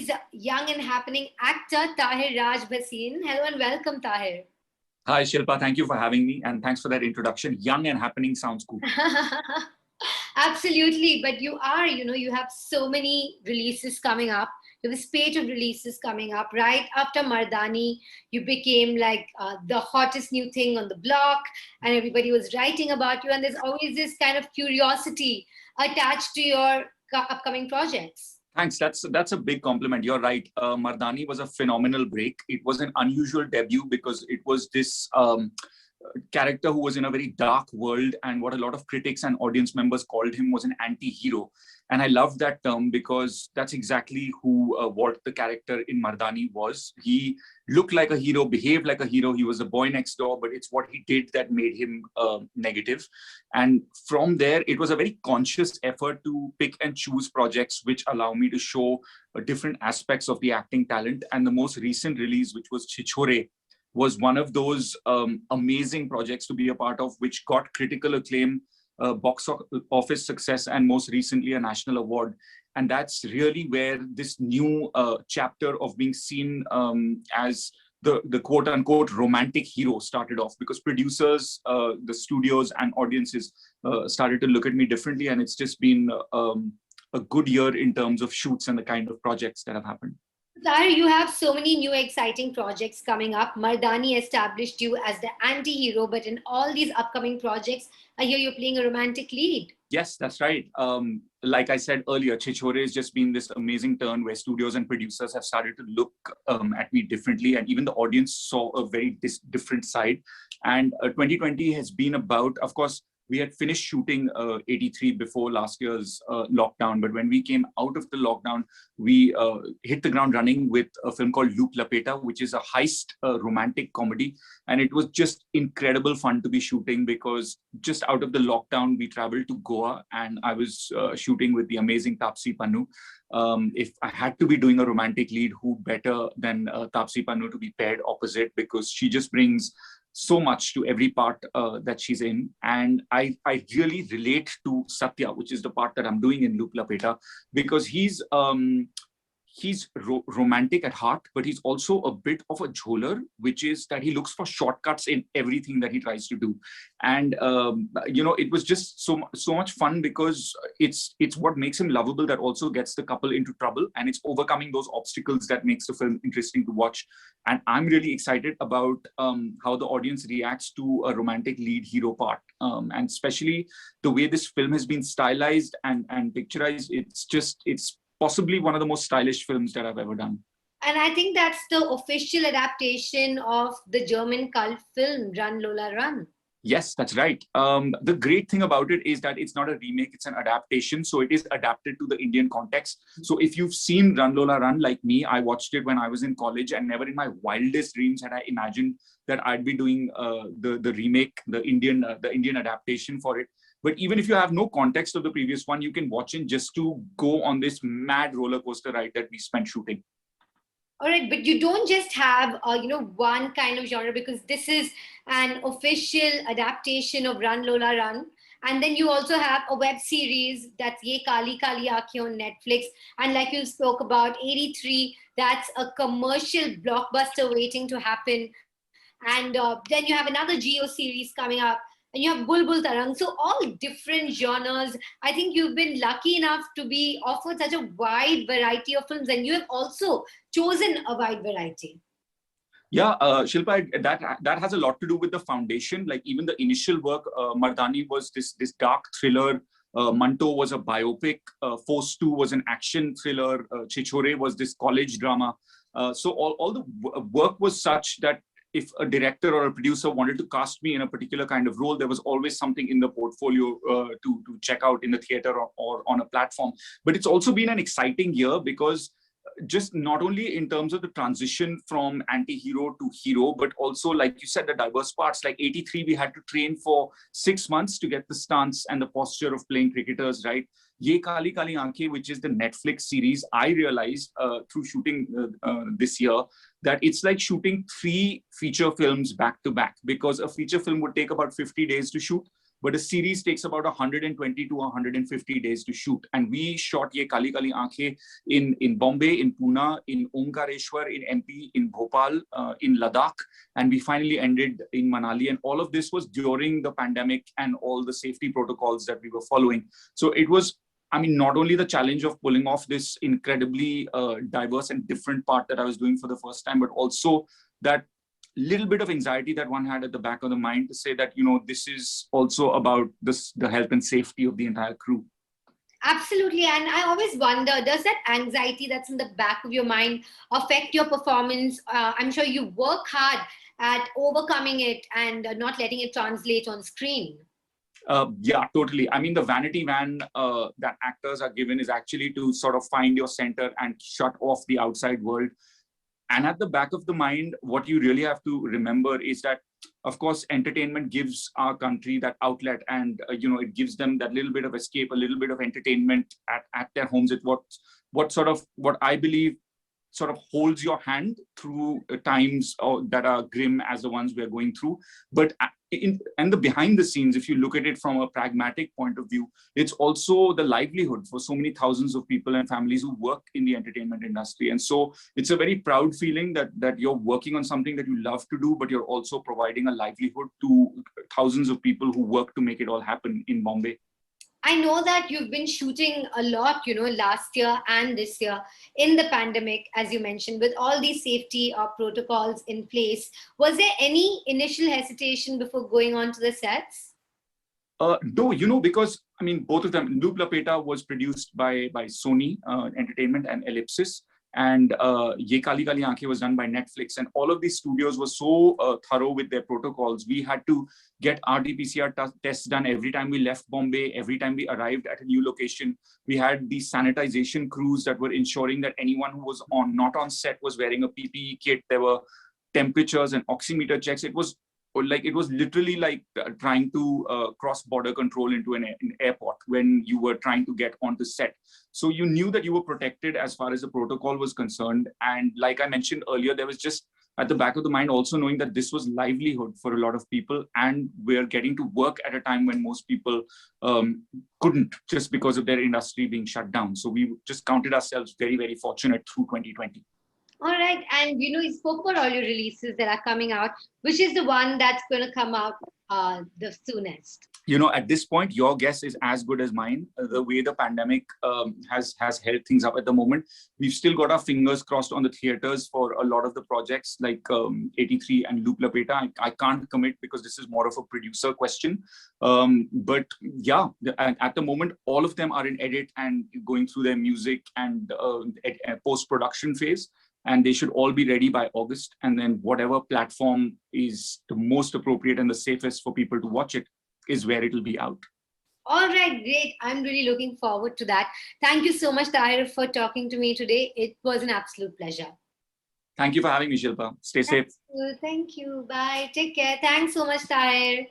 is young and happening actor Tahir Raj Bhasin. Hello and welcome, Tahir. Hi, Shilpa. Thank you for having me. And thanks for that introduction. Young and happening sounds cool. Absolutely. But you are, you have so many releases coming up. You have a spate of releases coming up. Right after Mardani, you became like the hottest new thing on the block, and everybody was writing about you. And there's always this kind of curiosity attached to your upcoming projects. Thanks. That's a big compliment. You're right. Mardani was a phenomenal break. It was an unusual debut because it was this character who was in a very dark world, and what a lot of critics and audience members called him was an anti-hero. And I love that term because that's exactly who what the character in Mardani was. He looked like a hero, behaved like a hero. He was a boy next door, but it's what he did that made him negative. And from there, it was a very conscious effort to pick and choose projects which allow me to show different aspects of the acting talent. And the most recent release, which was Chhichhore, was one of those amazing projects to be a part of, which got critical acclaim, box office success, and most recently a national award. And that's really where this new chapter of being seen as the quote unquote romantic hero started off, because producers, the studios and audiences started to look at me differently. And it's just been a good year in terms of shoots and the kind of projects that have happened. Tahir, you have so many new exciting projects coming up. Mardani established you as the anti-hero, but in all these upcoming projects, I hear you're playing a romantic lead. Yes, that's right. Like I said earlier, Chhichhore has just been this amazing turn where studios and producers have started to look at me differently, and even the audience saw a very different side. And 2020 has been about, of course, we had finished shooting 83 before last year's lockdown. But when we came out of the lockdown, we hit the ground running with a film called Looop Lapeta, which is a heist romantic comedy. And it was just incredible fun to be shooting, because just out of the lockdown, we traveled to Goa, and I was shooting with the amazing Taapsee Pannu. If I had to be doing a romantic lead, who better than Taapsee Pannu to be paired opposite, because she just brings so much to every part that she's in. And I really relate to Satya, which is the part that I'm doing in Looop Lapeta, because he's romantic at heart, but he's also a bit of a jholer, which is that he looks for shortcuts in everything that he tries to do. And it was just so much fun, because it's what makes him lovable that also gets the couple into trouble, and it's overcoming those obstacles that makes the film interesting to watch. And I'm really excited about how the audience reacts to a romantic lead hero part, and especially the way this film has been stylized and picturized. It's possibly one of the most stylish films that I've ever done. And I think that's the official adaptation of the German cult film Run Lola Run. Yes, that's right. The great thing about it is that it's not a remake, it's an adaptation. So it is adapted to the Indian context. So if you've seen Run Lola Run like me, I watched it when I was in college, and never in my wildest dreams had I imagined that I'd be doing the remake, the Indian adaptation for it. But even if you have no context of the previous one, you can watch it just to go on this mad roller coaster ride that we spent shooting. All right, but you don't just have, one kind of genre, because this is an official adaptation of Run Lola Run. And then you also have a web series that's Ye Kali Kali Aankhein on Netflix. And like you spoke about, 83, that's a commercial blockbuster waiting to happen. And then you have another Geo series coming up. And you have Bulbul Tarang. So all different genres. I think you've been lucky enough to be offered such a wide variety of films, and you have also chosen a wide variety. Yeah, Shilpa, that has a lot to do with the foundation. Like even the initial work, Mardani was this dark thriller. Manto was a biopic. Force 2 was an action thriller. Chhichhore was this college drama. So all the work was such that if a director or a producer wanted to cast me in a particular kind of role, there was always something in the portfolio to check out in the theater or on a platform. But it's also been an exciting year, because just not only in terms of the transition from anti-hero to hero, but also, like you said, the diverse parts. Like 83, we had to train for 6 months to get the stance and the posture of playing cricketers, right? Ye Kali Kali Aankhein, which is the Netflix series, I realized through shooting this year that it's like shooting 3 feature films back to back, because a feature film would take about 50 days to shoot. but a series takes about 120 to 150 days to shoot. And we shot Ye Kali Kali Aankhein in Bombay, in Pune, in Omkareshwar, in MP, in Bhopal, in Ladakh, and we finally ended in Manali. And all of this was during the pandemic and all the safety protocols that we were following. So it was, I mean, not only the challenge of pulling off this incredibly diverse and different part that I was doing for the first time, but also that little bit of anxiety that one had at the back of the mind to say that, you know, this is also about the health and safety of the entire crew. Absolutely. And I always wonder, does that anxiety that's in the back of your mind affect your performance? I'm sure you work hard at overcoming it and not letting it translate on screen. Yeah, totally. I mean, the vanity van that actors are given is actually to sort of find your center and shut off the outside world. And at the back of the mind, what you really have to remember is that, of course, entertainment gives our country that outlet, and you know, it gives them that little bit of escape, a little bit of entertainment at their homes. It's what I believe sort of holds your hand through times that are grim as the ones we're going through. But and the behind the scenes, if you look at it from a pragmatic point of view, it's also the livelihood for so many thousands of people and families who work in the entertainment industry. And so it's a very proud feeling that you're working on something that you love to do, but you're also providing a livelihood to thousands of people who work to make it all happen in Bombay. I know that you've been shooting a lot, you know, last year and this year in the pandemic, as you mentioned, with all these safety protocols in place. Was there any initial hesitation before going on to the sets? No, you know, because I mean, both of them. Looop Lapeta was produced by Sony Entertainment and Ellipsis, and Ye Kali Kali Aankhein was done by Netflix. And all of these studios were so thorough with their protocols. We had to get RT-PCR tests done every time we left Bombay, every time we arrived at a new location. We had these sanitization crews that were ensuring that anyone who was not on set was wearing a PPE kit. There were temperatures and oximeter checks. It was literally like trying to cross border control into an airport when you were trying to get onto set. So you knew that you were protected as far as the protocol was concerned. And like I mentioned earlier, there was just at the back of the mind also knowing that this was livelihood for a lot of people, and we're getting to work at a time when most people couldn't, just because of their industry being shut down. So we just counted ourselves very, very fortunate through 2020. All right. And, you know, you spoke about all your releases that are coming out. Which is the one that's going to come out the soonest? You know, at this point, your guess is as good as mine. The way the pandemic has held things up at the moment, we've still got our fingers crossed on the theaters for a lot of the projects like 83 and Looop Lapeta. I can't commit because this is more of a producer question. But yeah, at the moment, all of them are in edit and going through their music and post-production phase. And they should all be ready by August. And then whatever platform is the most appropriate and the safest for people to watch it is where it will be out. All right, great. I'm really looking forward to that. Thank you so much, Tahir, for talking to me today. It was an absolute pleasure. Thank you for having me, Shilpa. Stay safe. Thank you. Bye. Take care. Thanks so much, Tahir.